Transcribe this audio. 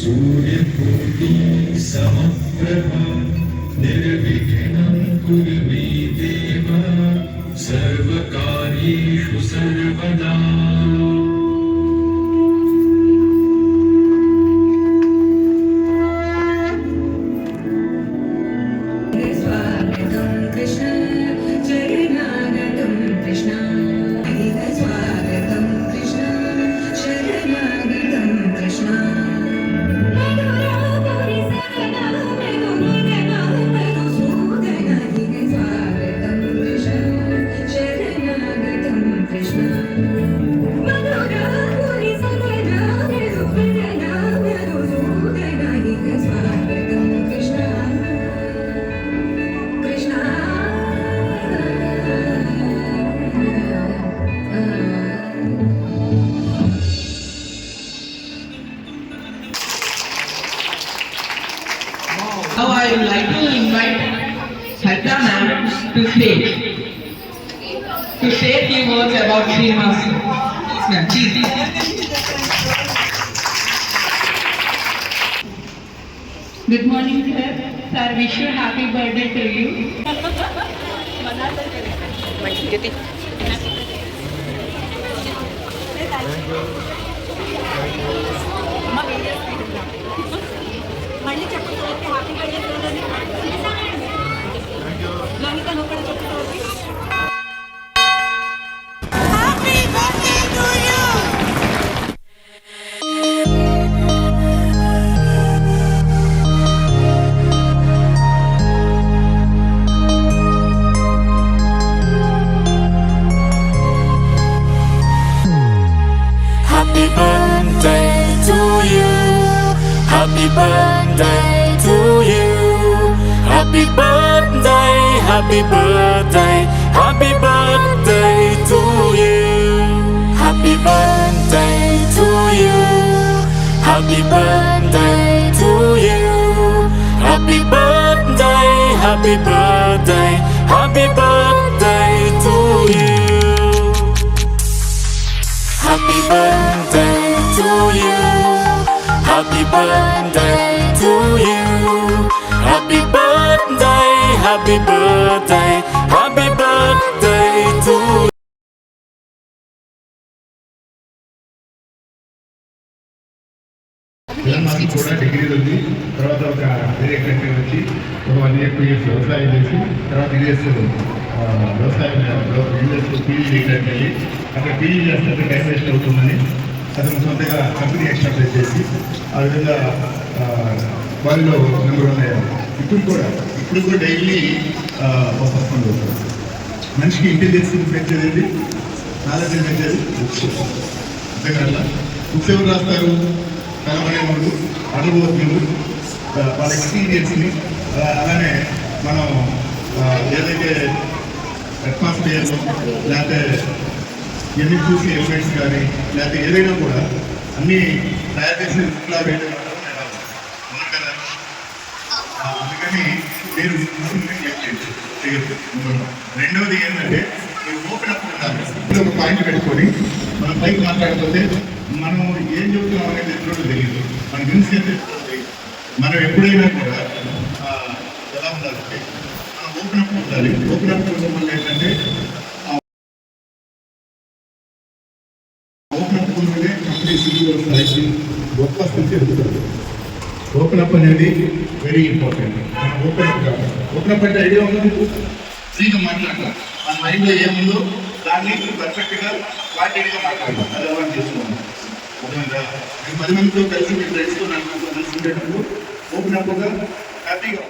सूर्यकोटि समप्रभ निर्विघ्नं कुरु मे देव सर्वकार्येषु सर्वदा। Now I would like to invite Harita ma'am to stage to say a few words about Srinivas. Ma'am, please. Good morning, sir. Sir, wish you happy birthday to you. మళ్ళీ చెప్పండి happy birthday Lohitha నువ్వు కూడా చెప్పుకోవాలి. Happy birthday to you. Happy birthday to you. Happy birthday to you. Happy birthday, happy birthday, happy birthday to you. Happy birthday to you. Happy birthday to you. Happy birthday, happy birthday, happy birthday to you. Happy birthday to you. Happy birthday to you. Happy birthday, happy birthday, happy birthday to you. మాకు కూడా డిగ్రీలు ఉంది. తర్వాత ఒక వేరే country వచ్చి ఒక 1 year 2 years వ్యవసాయం చేసి తర్వాత యూఎస్ వ్యవసాయం యూఎస్ పీజీ చేయడానికి వెళ్ళి అక్కడ పీజీ చేస్తే టైం వేస్ట్ అవుతుందని అతను సొంతగా కంపెనీ ఎస్టాబ్లిష్ చేసి ఆ విధంగా వాళ్ళలో నెంబర్ 1 అయ్యారు. ఇప్పుడు కూడా డైలీ వస్తుంది అవుతుంది. మనిషికి ఇంటెలిజెన్స్ పెంచేది నాలెడ్జ్ పెంచేది బుక్స్. అంతేకాదు బుక్స్ ఎవరు రాస్తారు? కలవలేవాళ్ళు, అనుభవజ్ఞులు, వాళ్ళ ఎక్స్పీరియన్స్ని అలానే మనం ఏదైతే అట్మాస్ఫియర్లో లేకపోతే ఎన్ని చూసి ఎలిమెంట్స్ కానీ లేకపోతే ఏదైనా కూడా అన్నీ తయారు చేసిన బుక్లా వేయడం కదా. అందుకని మీరు రెండవది ఏంటంటే మీరు ఓపెన్ అప్ ఉండాలి. ఇప్పుడు ఒక పాయింట్ పెట్టుకొని మనం పైకి మాట్లాడకపోతే మనం ఏం చెబుతున్నాం అనేది ఎప్పుడో తెలియదు. మన గురించి అయితే మనం ఎప్పుడైనా కూడా ఎలా ఉండాలంటే మనం ఓపెన్ అప్ ఉండాలి. ఓపెన్ అప్ ఉండడం వల్ల ఏంటంటే ఓపెన్ అప్ ఉన్నదే కంపెనీ సీఈఓ స్థాయికి గొప్ప స్థితి ఎదుగుతుంది. ఓపెన్ అప్ అనేది వెరీ ఇంపార్టెంట్. మనం ఓపెన్ అప్ కావాలి. ఓపెన్ అప్ అంటే ఐడియా ఉందో మీకు? ఫ్రీగా మాట్లాడాలి. మన మైండ్లో ఏముందో దాన్ని పర్ఫెక్ట్గా క్వాంటిటీగా మాట్లాడాలి. అది అలవాటు చేసుకోవాలి. అర్థమైందా? మీరు 10 మందితో కలిసి మీ ఫ్రెండ్స్తో నాకు కలిసి ఉండేటప్పుడు ఓపెన్ అప్గా హ్యాపీగా